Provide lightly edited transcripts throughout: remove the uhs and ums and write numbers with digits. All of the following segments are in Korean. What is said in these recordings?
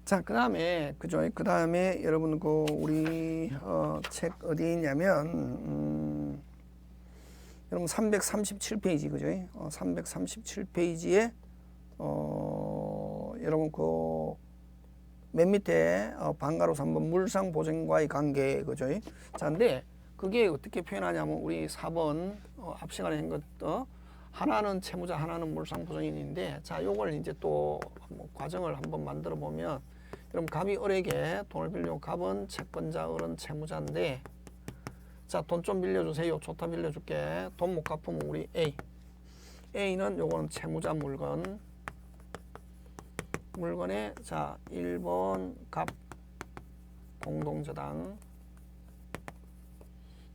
자, 그 다음에, 그죠? 그 다음에 여러분, 우리, 책 어디 있냐면, 여러분 337페이지, 그죠? 337페이지에, 여러분 맨 밑에, 방가로 3번 물상보증과의 관계, 그죠? 자, 근데 그게 어떻게 표현하냐면, 우리 4번, 앞 시간에 한 것도, 하나는 채무자, 하나는 물상보증인인데, 자, 요걸 이제 또 과정을 한번 만들어 보면, 그럼 갑이 을에게 돈을 빌려고 갑은 채권자, 을은 채무자인데, 자, 돈 좀 빌려주세요. 좋다, 빌려줄게. 돈 못 갚으면 우리 A. A는 요거는 채무자 물건에, 자, 1번 갑 공동저당,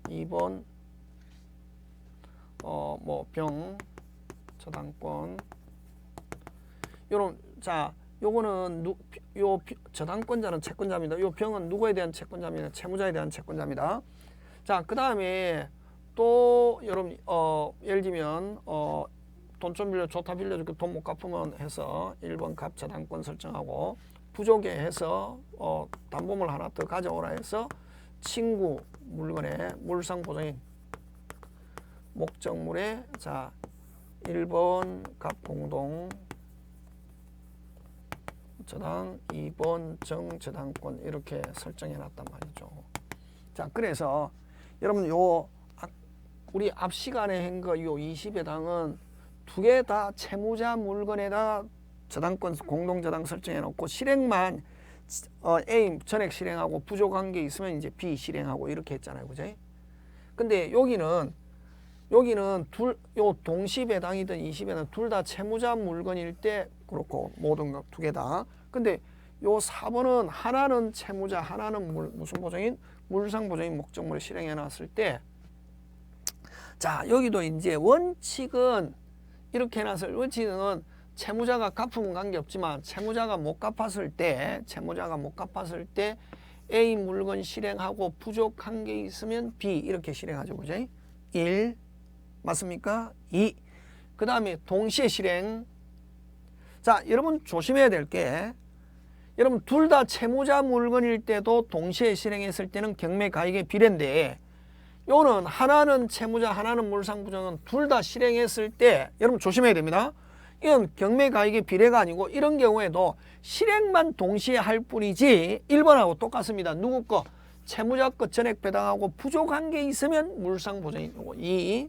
2번 병 저당권. 요런, 자, 요거는 요 저당권자는 채권자입니다. 요 병은 누구에 대한 채권자입니다. 채무자에 대한 채권자입니다. 자, 그 다음에 또 여러분 예를 들면 돈 좀 빌려, 좋다 빌려줄게, 돈 못 갚으면 해서 1번 갑 저당권 설정하고, 부족에 해서 담보물 하나 더 가져오라 해서 친구 물건에 물상보증인 목적물에, 자, 1번 갑 공동 저당, 2번 정저당권 이렇게 설정해 놨단 말이죠. 자, 그래서 여러분 우리 앞 시간에 한 거 요 20회당은 두 개 다 채무자 물건에다 저당권 공동저당 설정해 놓고, 실행만 A 전액 실행하고 부족한 게 있으면 이제 B 실행하고 이렇게 했잖아요. 그죠? 근데 여기는 동시배당이든 20회당 둘 다 채무자 물건일 때 그렇고, 모든 거 두 개 다. 근데 요 4번은 하나는 채무자, 하나는 무슨 보증인? 물상보증인 목적물을 실행해 놨을 때, 자, 여기도 이제 원칙은 이렇게 해놨을, 원칙은 채무자가 갚으면 관계없지만 채무자가 못 갚았을 때 A 물건 실행하고 부족한 게 있으면 B 이렇게 실행하죠. 그죠? 1 맞습니까? 2. 그 다음에 동시에 실행. 자, 여러분 조심해야 될 게, 여러분 둘 다 채무자 물건일 때도 동시에 실행했을 때는 경매가액의 비례인데, 요는 하나는 채무자, 하나는 물상보증은 둘 다 실행했을 때 여러분 조심해야 됩니다. 이건 경매가액의 비례가 아니고, 이런 경우에도 실행만 동시에 할 뿐이지 1번하고 똑같습니다. 누구 거? 채무자 거 전액 배당하고 부족한 게 있으면 물상보증인. 요거 2,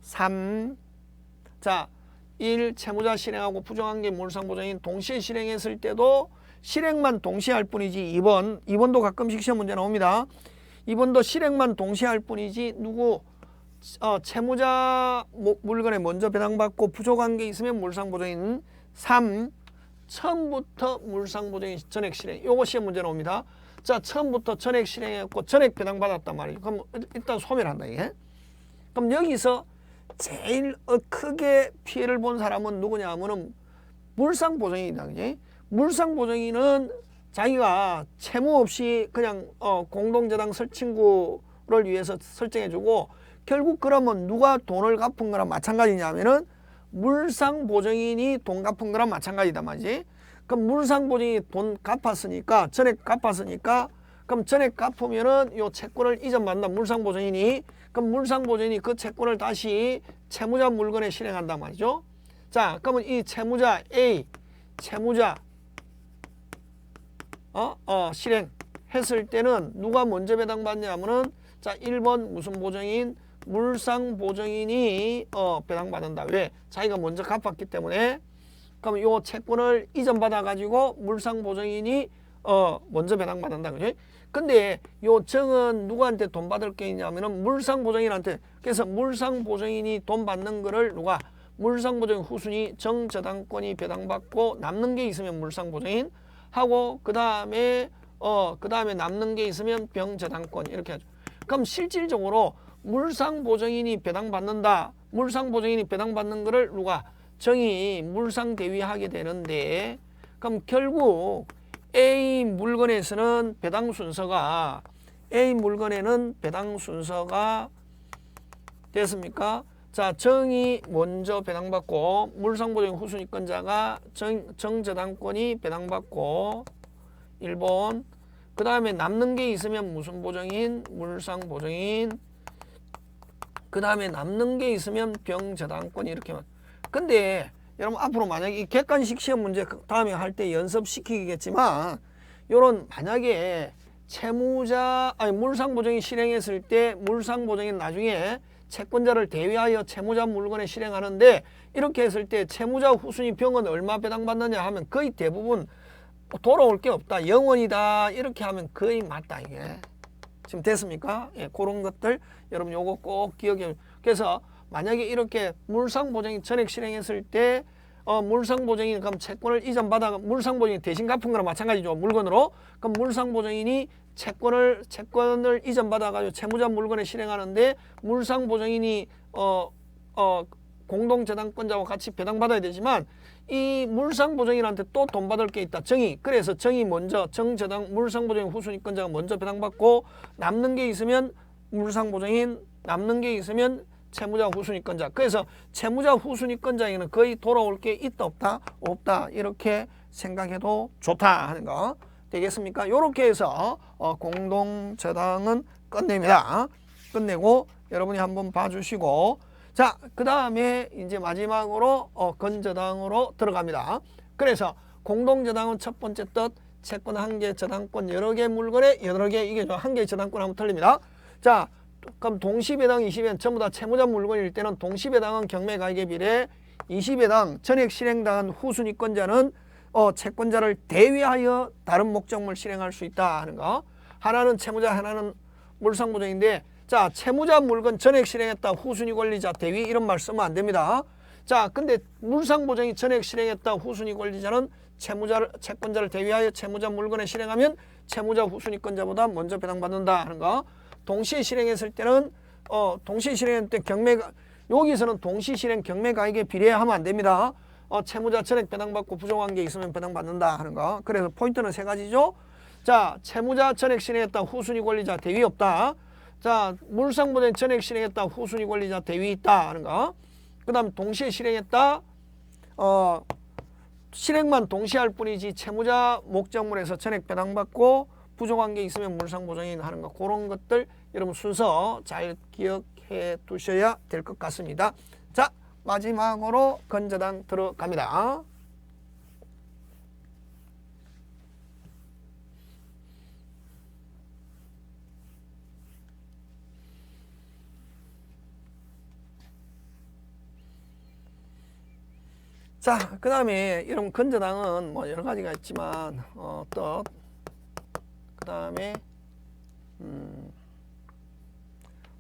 3. 자, 1 채무자 실행하고 부족한 게 물상보증인 동시에 실행했을 때도 실행만 동시에 할 뿐이지 2번도 가끔씩 시험 문제 나옵니다. 2번도 실행만 동시에 할 뿐이지 누구 채무자 물건에 먼저 배당받고 부족한 게 있으면 물상보증인. 3 처음부터 물상보증인 전액 실행. 요거 시험 문제 나옵니다. 자, 처음부터 전액 실행했고 전액 배당받았단 말이에요. 그럼 일단 소멸한다 이게. 그럼 여기서 제일 크게 피해를 본 사람은 누구냐 하면은 물상보증인이다. 그지? 물상보증인은 자기가 채무 없이 그냥 공동저당 친구를 위해서 설정해주고, 결국 그러면 누가 돈을 갚은 거랑 마찬가지냐면은 물상보증인이 돈 갚은 거랑 마찬가지다 말이지. 그럼 물상보증인이 돈 갚았으니까, 전액 갚았으니까, 그럼 전액 갚으면은 요 채권을 이전받는다 물상보증인이. 그럼 물상보증인이 그 채권을 다시 채무자 물건에 실행한단 말이죠. 자, 그러면 이 채무자 A, 채무자 실행했을 때는 누가 먼저 배당받냐면은, 자, 1번 무슨 보증인? 물상보증인이 배당받는다. 왜? 자기가 먼저 갚았기 때문에. 그럼 요 채권을 이전받아 가지고 물상보증인이 먼저 배당받는다. 그죠? 근데 요 정은 누구한테 돈 받을 게 있냐면은 물상보증인한테. 그래서 물상보증인이 돈 받는 거를 누가? 물상보증인 후순위 정저당권이 배당받고, 남는 게 있으면 물상보증인 하고, 그 다음에 남는 게 있으면 병저당권 이렇게 하죠. 그럼 실질적으로 물상보증인이 배당받는다. 물상보증인이 배당받는 거를 누가? 정이 물상대위하게 되는데, 그럼 결국 A 물건에서는 배당 순서가, A 물건에는 배당 순서가 됐습니까? 자, 정이 먼저 배당받고 물상보증인 후순위권자가 정저당권이 배당받고, 일본. 그 다음에 남는 게 있으면 무슨 보정인? 물상 보정인. 그 다음에 남는 게 있으면 병저당권 이렇게만. 근데 여러분 앞으로 만약에 이 객관식 시험 문제 다음에 할 때 연습시키겠지만 요런 만약에 채무자 아니 물상보정인 실행했을 때 물상보정인 나중에 채권자를 대위하여 채무자 물건에 실행하는데 이렇게 했을 때 채무자 후순위 병은 얼마 배당받느냐 하면 거의 대부분 돌아올 게 없다. 0원이다. 이렇게 하면 거의 맞다 이게. 지금 됐습니까? 예, 그런 것들 여러분 요거 꼭 기억해. 그래서 만약에 이렇게 물상보정인 전액 실행했을 때 물상보정인 그럼 채권을 이전받아 물상보정인 대신 갚은 거랑 마찬가지죠. 물건으로. 그럼 물상보정인이 채권을 이전받아 가지고 채무자 물건에 실행하는데 물상보정인이 공동저당권자와 같이 배당받아야 되지만 이 물상보정인한테 또 돈 받을 게 있다. 정의. 그래서 정의 먼저 정저당 물상보정인 후순위권자가 먼저 배당받고 남는 게 있으면 물상보정인 남는 게 있으면 채무자 후순위권자. 그래서 채무자 후순위권자에게는 거의 돌아올 게 있다 없다? 없다. 이렇게 생각해도 좋다 하는 거 되겠습니까? 이렇게 해서 공동저당은 끝냅니다. 끝내고 여러분이 한번 봐주시고 자, 그 다음에 이제 마지막으로 건저당으로 들어갑니다. 그래서 공동저당은 첫 번째 뜻 채권 한 개, 저당권 여러 개 물건에 여러 개 이게 한 개의 저당권 하면 틀립니다. 자, 그럼 동시배당 20엔 전부 다 채무자 물건일 때는 동시배당은 경매가액에 비례 20회당 전액 실행당한 후순위권자는 채권자를 대위하여 다른 목적물 실행할 수 있다 하는 거. 하나는 채무자 하나는 물상보정인데 자 채무자 물건 전액 실행했다 후순위 권리자 대위 이런 말 쓰면 안 됩니다. 자 근데 물상보정이 전액 실행했다 후순위 권리자는 채권자를 대위하여 채무자 물건에 실행하면 채무자 후순위권자보다 먼저 배당받는다 하는 거. 동시에 실행했을 때는 동시에 실행할 때 경매가 여기서는 동시실행 경매가액에 비례하면 안 됩니다. 채무자 전액 배당받고 부족한 게 있으면 배당받는다 하는 거. 그래서 포인트는 세 가지죠. 자, 채무자 전액 실행했다 후순위 권리자 대위 없다. 자, 물상보정 전액 실행했다 후순위 권리자 대위 있다 하는 거. 그 다음 동시에 실행했다. 실행만 동시에 할 뿐이지 채무자 목적물에서 전액 배당받고 부족한 게 있으면 물상보정인 하는 거. 그런 것들 여러분 순서 잘 기억해 두셔야 될 것 같습니다. 자, 마지막으로 건저당 들어갑니다. 자, 그 다음에 여러분 건저당은 뭐 여러 가지가 있지만 그 다음에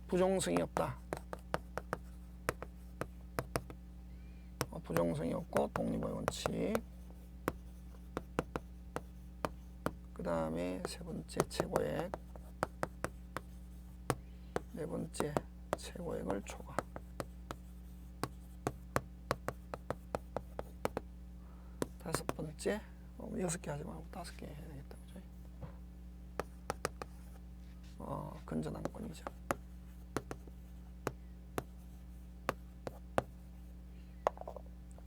부종성이 없다. 부종성이 없고 독립의 원칙. 그 다음에 세 번째 최고액. 네 번째 최고액을 초과. 다섯 번째 6개 하지 말고 5개 해야 되겠다. 그죠? 건저당권이죠.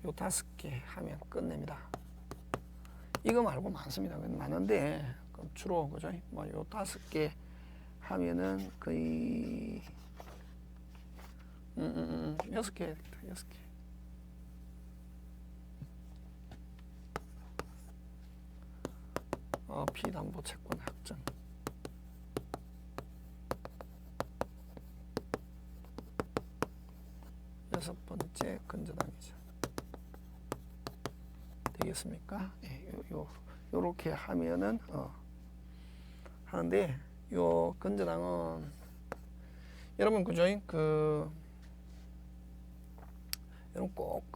요 5개 하면 끝냅니다. 이거 말고 많습니다. 많은데 주로 그죠? 뭐 요 5개 하면은 거의 6개 해야겠다. 6개. 피담보 채권 확정. 여섯 번째 건저당이죠. 되겠습니까? 예, 요렇게 하면은 하는데 요 건저당은 여러분 그죠? 여러분 꼭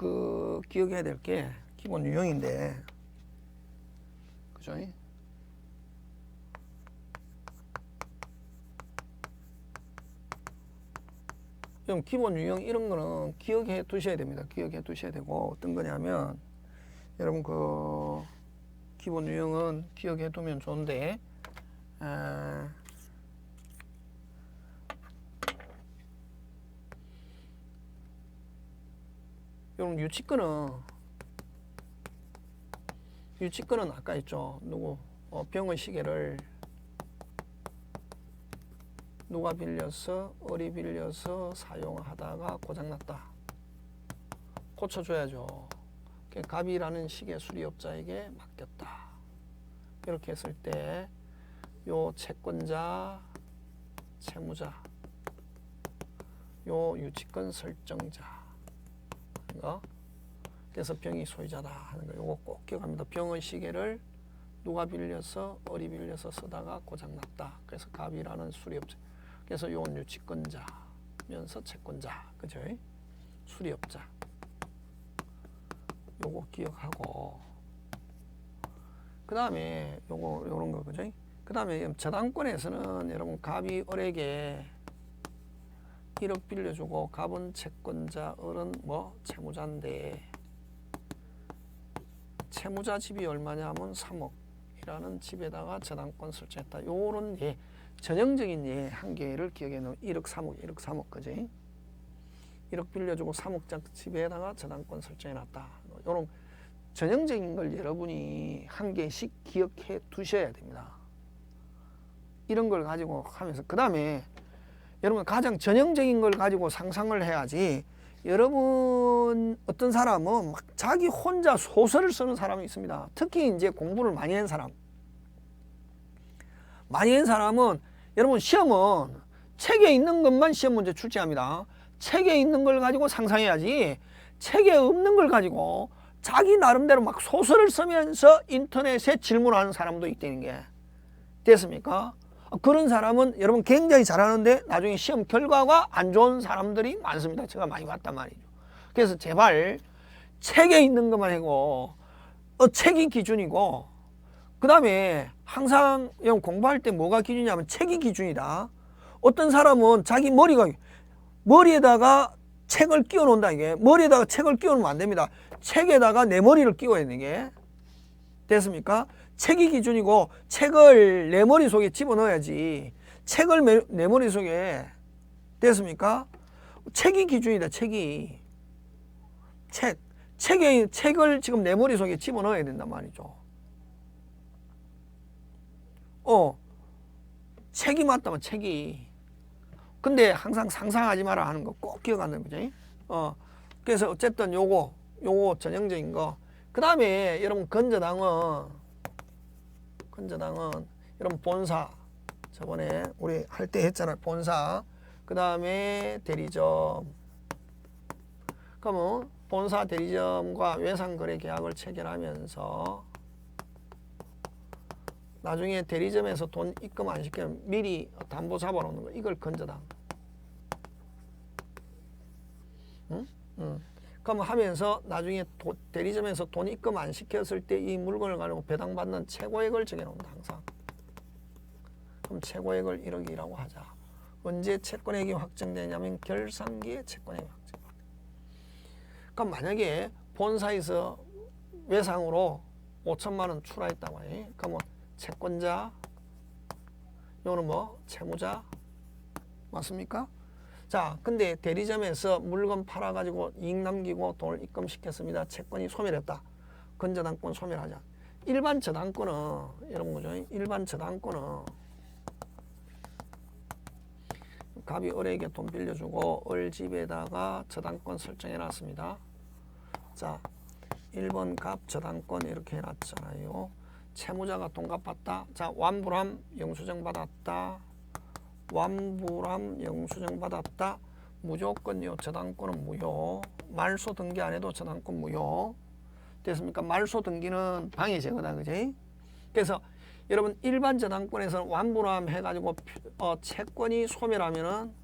기억해야 될 게 기본 유형인데 그죠? 좀 기본 유형 이런 거는 기억해 두셔야 됩니다. 기억해 두셔야 되고 어떤 거냐면 여러분 기본 유형은 기억해 두면 좋은데 여러분 유치권은 아까 있죠. 누구 병의 시계를 누가 빌려서 을이 빌려서 사용하다가 고장났다. 고쳐줘야죠. 갑이라는 시계 수리업자에게 맡겼다. 이렇게 했을 때 요 채권자, 채무자, 요 유치권 설정자 이거. 그래서 병이 소유자다 하는 거 요거 꼭 기억합니다. 병의 시계를 누가 빌려서 을이 빌려서 쓰다가 고장났다. 그래서 갑이라는 수리업자. 그래서 요 유치권자면서 채권자, 그죠? 수리업자. 요거 기억하고 그 다음에 요거 요런 거, 그죠? 그 다음에 저당권에서는 여러분 갑이 을에게 1억 빌려주고 갑은 채권자, 을은 뭐 채무자인데 채무자 집이 얼마냐면 3억이라는 집에다가 저당권 설정했다. 요런 예, 전형적인 예 한 개를 기억해 놓으면 1억 3억, 1억 3억, 그지? 1억 빌려주고 3억짜리 집에다가 저당권 설정해놨다. 요런 전형적인 걸 여러분이 한 개씩 기억해 두셔야 됩니다. 이런 걸 가지고 하면서 그 다음에 여러분 가장 전형적인 걸 가지고 상상을 해야지. 여러분 어떤 사람은 막 자기 혼자 소설을 쓰는 사람이 있습니다. 특히 이제 공부를 많이 한 사람. 많이 한 사람은 여러분 시험은 책에 있는 것만 시험 문제 출제합니다. 책에 있는 걸 가지고 상상해야지. 책에 없는 걸 가지고 자기 나름대로 막 소설을 쓰면서 인터넷에 질문하는 사람도 있다는 게 됐습니까? 그런 사람은 여러분 굉장히 잘하는데 나중에 시험 결과가 안 좋은 사람들이 많습니다. 제가 많이 봤단 말이죠. 그래서 제발 책에 있는 것만 하고 책이 기준이고 그 다음에 항상 공부할 때 뭐가 기준이냐면 책이 기준이다. 어떤 사람은 자기 머리에다가 책을 끼워 놓는다. 이게 머리에다가 책을 끼워 놓으면 안 됩니다. 책에다가 내 머리를 끼워야 되는 게 됐습니까? 책이 기준이고 책을 내 머릿속에 집어넣어야지. 책을 내 머릿속에 됐습니까? 책이 기준이다. 책이 책을 지금 내 머릿속에 집어넣어야 된단 말이죠. 책이 맞다면 책이. 근데 항상 상상하지 마라 하는 거 꼭 기억하는 거지. 그래서 어쨌든 요거 전형적인 거. 그 다음에 여러분 건저당은 여러분 본사 저번에 우리 할 때 했잖아요. 본사. 그 다음에 대리점. 그러면 본사 대리점과 외상거래 계약을 체결하면서 나중에 대리점에서 돈 입금 안 시키면 미리 담보 잡아놓는 거. 이걸 건저당. 그럼 하면서 나중에 대리점에서 돈 입금 안 시켰을 때 이 물건을 가지고 배당받는 최고액을 정해놓는다. 항상. 그럼 최고액을 1억이라고 하자. 언제 채권액이 확정되냐면 결산기에 채권액이 확정. 그럼 만약에 본사에서 외상으로 5천만 원 출하했다고 해. 그러면 채권자, 요거는 뭐 채무자 맞습니까? 자, 근데 대리점에서 물건 팔아가지고 이익 남기고 돈을 입금시켰습니다. 채권이 소멸했다. 건저당권 소멸하자. 일반 저당권은 여러분 그죠? 일반 저당권은 갑이 을에게 돈 빌려주고 을 집에다가 저당권 설정해 놨습니다. 자, 1번 갑 저당권 이렇게 해놨잖아요. 채무자가 돈 갚았다. 자, 완불함 영수증 받았다. 완불함 영수증 받았다. 무조건요. 저당권은 무효. 말소 등기 안 해도 저당권 무효. 됐습니까? 말소 등기는 방해제거다. 그지? 그래서 여러분 일반 저당권에서는 완불함 해가지고 채권이 소멸하면은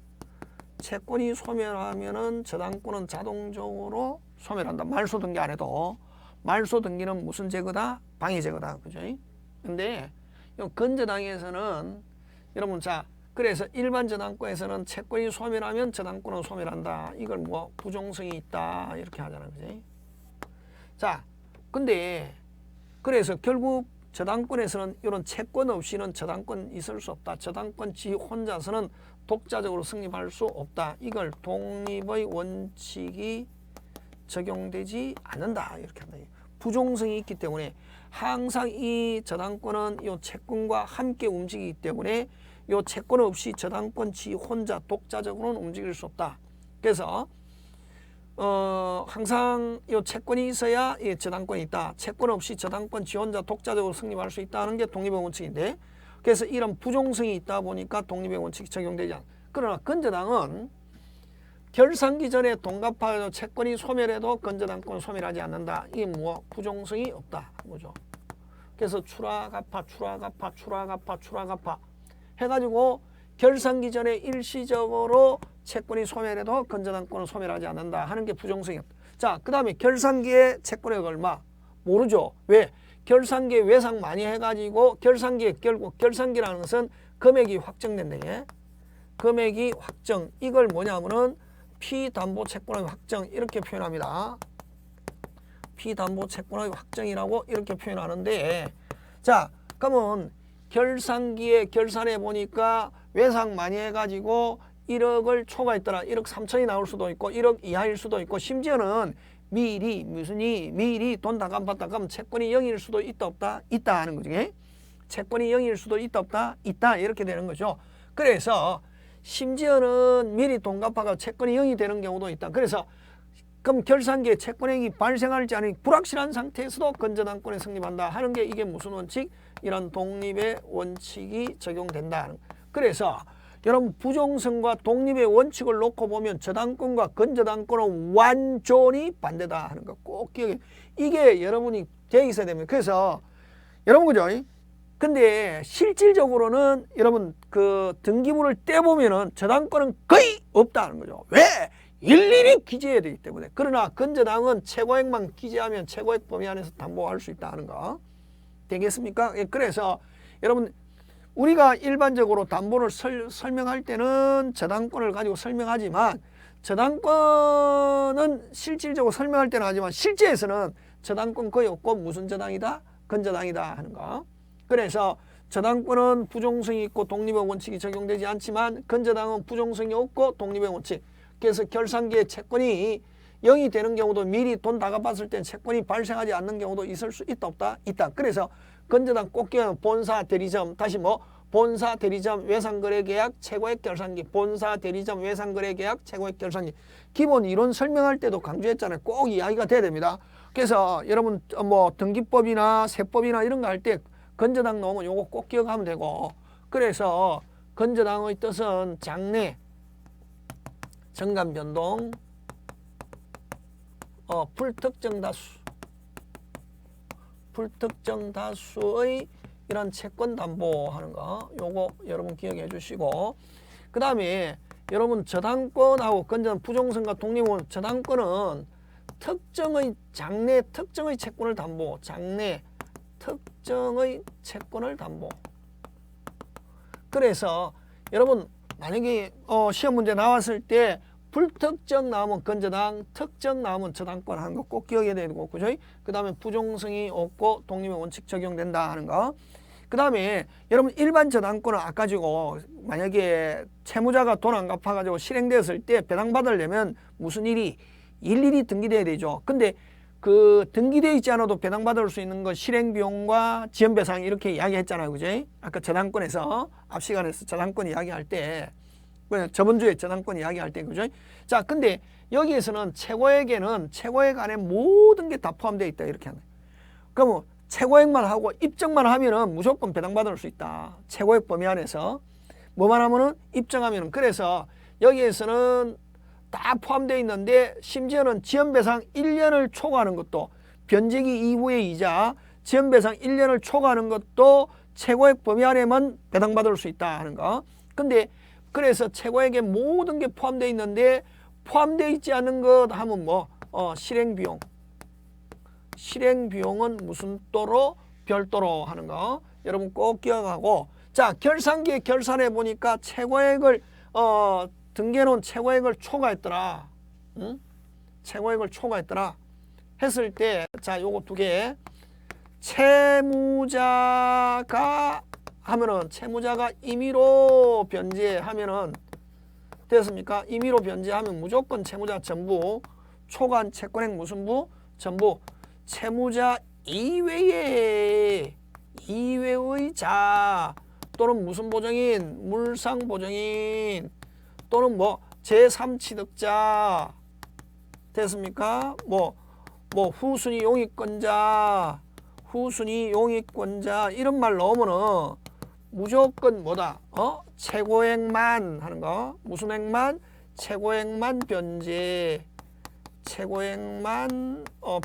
저당권은 자동적으로 소멸한다. 말소 등기 안 해도. 말소 등기는 무슨 제거다? 방해제거다. 그죠? 근데 건저당에서는 여러분 자 그래서 일반 저당권에서는 채권이 소멸하면 저당권은 소멸한다. 이걸 뭐 부종성이 있다 이렇게 하잖아요. 그지? 자, 근데 그래서 결국 저당권에서는 이런 채권 없이는 저당권 있을 수 없다. 저당권 지 혼자서는 독자적으로 성립할 수 없다. 이걸 독립의 원칙이 적용되지 않는다. 이렇게 한다. 부종성이 있기 때문에 항상 이 저당권은 요 채권과 함께 움직이기 때문에 요 채권 없이 저당권 지 혼자 독자적으로는 움직일 수 없다. 그래서 항상 요 채권이 있어야 이 저당권이 있다. 채권 없이 저당권 지 혼자 독자적으로 성립할 수 있다는 게 독립의 원칙인데, 그래서 이런 부종성이 있다 보니까 독립의 원칙이 적용되지 않아. 그러나 건저당은 결산기 전에 동갑하여 채권이 소멸해도 건저당권은 소멸하지 않는다. 이게 뭐 부종성이 없다. 뭐죠? 그래서 추락합파 해가지고 결산기 전에 일시적으로 채권이 소멸해도 건저당권은 소멸하지 않는다 하는 게 부종성이 없다. 자, 그 다음에 결산기에 채권액 얼마? 모르죠. 왜? 결산기에 외상 많이 해가지고 결산기에 결국 결산기라는 것은 금액이 확정된다. 예? 금액이 확정. 이걸 뭐냐면은 피담보 채권의 확정 이렇게 표현합니다. 피담보 채권의 확정이라고 이렇게 표현하는데, 자, 그러면 결산기에 결산해 보니까 외상 많이 해가지고 1억을 초과했더라. 1억 3천이 나올 수도 있고 1억 이하일 수도 있고, 심지어는 미리 돈 다 갚았다 그러면 채권이 0일 수도 있다 없다? 있다 하는 거죠. 채권이 0일 수도 있다 없다? 있다 이렇게 되는 거죠. 그래서 심지어는 미리 돈 갚아가 채권이 0이 되는 경우도 있다. 그래서 그럼 결산기에 채권액이 발생할지 아니 불확실한 상태에서도 건저당권에 성립한다 하는 게 이게 무슨 원칙? 이런 독립의 원칙이 적용된다. 그래서 여러분 부종성과 독립의 원칙을 놓고 보면 저당권과 건저당권은 완전히 반대다 하는 거 꼭 기억해. 이게 여러분이 돼 있어야 됩니다. 그래서 여러분 그죠? 근데 실질적으로는 여러분 그 등기부를 떼보면은 저당권은 거의 없다는 거죠. 왜? 일일이 기재해야 되기 때문에. 그러나 건저당은 최고액만 기재하면 최고액 범위 안에서 담보할 수 있다는 거 되겠습니까? 그래서 여러분 우리가 일반적으로 담보를 설명할 때는 저당권을 가지고 설명하지만, 저당권은 실질적으로 설명할 때는 하지만 실제에서는 저당권 거의 없고 무슨 저당이다? 건저당이다 하는 거. 그래서 저당권은 부종성이 있고 독립의 원칙이 적용되지 않지만 건저당은 부종성이 없고 독립의 원칙. 그래서 결산기에 채권이 0이 되는 경우도 미리 돈 다 갚았을 때 채권이 발생하지 않는 경우도 있을 수 있다 없다? 있다. 그래서 건저당 꼭 기억하면 본사 대리점, 다시 본사 대리점 외상거래계약 최고액 결산기, 본사 대리점 외상거래계약 최고액 결산기. 기본 이론 설명할 때도 강조했잖아요. 꼭 이야기가 돼야 됩니다. 그래서 여러분 뭐 등기법이나 세법이나 이런 거 할 때 건저당 나오면 요거 꼭 기억하면 되고, 그래서 건저당의 뜻은 장래, 정간 변동, 불특정 다수의 이런 채권 담보하는 거 요거 여러분 기억해 주시고, 그 다음에 여러분 저당권하고 건저당 부종성과 독립은 저당권은 특정의 장래 특정의 채권을 담보, 장래 특정의 채권을 담보. 그래서 여러분 만약에 시험 문제 나왔을 때 불특정 나오면 건저당, 특정 나오면 저당권 하는 거 꼭 기억해야 되고, 그죠? 그 다음에 부종성이 없고 독립의 원칙 적용된다 하는 거. 그 다음에 여러분 일반 저당권은 아까 지고 만약에 채무자가 돈 안 갚아가지고 실행되었을 때 배당받으려면 무슨 일이 일일이 등기돼야 되죠. 근데 그 등기되어 있지 않아도 배당받을 수 있는 거 실행비용과 지연배상 이렇게 이야기했잖아요. 그죠? 아까 저당권에서 앞 시간에서 저당권 이야기할 때, 저번 주에 저당권 이야기할 때, 그죠? 자, 근데 여기에서는 최고액에는 최고액 안에 모든 게 다 포함되어 있다 이렇게 하네. 그럼 최고액만 하고 입증만 하면은 무조건 배당받을 수 있다. 최고액 범위 안에서 뭐만 하면은 입증하면은. 그래서 여기에서는 다 포함되어 있는데 심지어는 지연배상 1년을 초과하는 것도, 변제기 이후의 이자 지연배상 1년을 초과하는 것도 최고액 범위 안에만 배당받을 수 있다 하는 거. 근데 그래서 최고액에 모든 게 포함되어 있는데 포함되어 있지 않은 것 하면 실행비용. 실행비용은 무슨 또로? 별도로 하는 거 여러분 꼭 기억하고, 자, 결산기에 결산해 보니까 최고액을 등기해놓은 최고액을 초과했더라. 응? 최고액을 초과했더라 했을 때, 자, 요거 두 개. 채무자가 하면은 채무자가 임의로 변제하면은 됐습니까? 임의로 변제하면 무조건 채무자 전부, 초과한 채권액 무슨 부? 전부 채무자 이외의 자 또는 무슨 보정인? 물상 보정인 또는 뭐 제3취득자 됐습니까? 뭐 후순위 용익권자 이런 말 넣으면은 무조건 뭐다? 최고액만 하는 거. 무슨 액만? 최고액만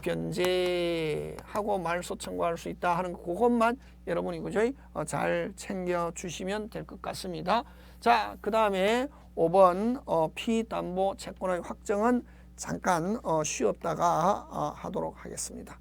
변제하고 말소 청구할 수 있다 하는 거. 그것만 여러분이 그죠? 잘 챙겨 주시면 될 것 같습니다. 자, 그다음에 5번 피담보 채권의 확정은 잠깐 쉬었다가 하도록 하겠습니다.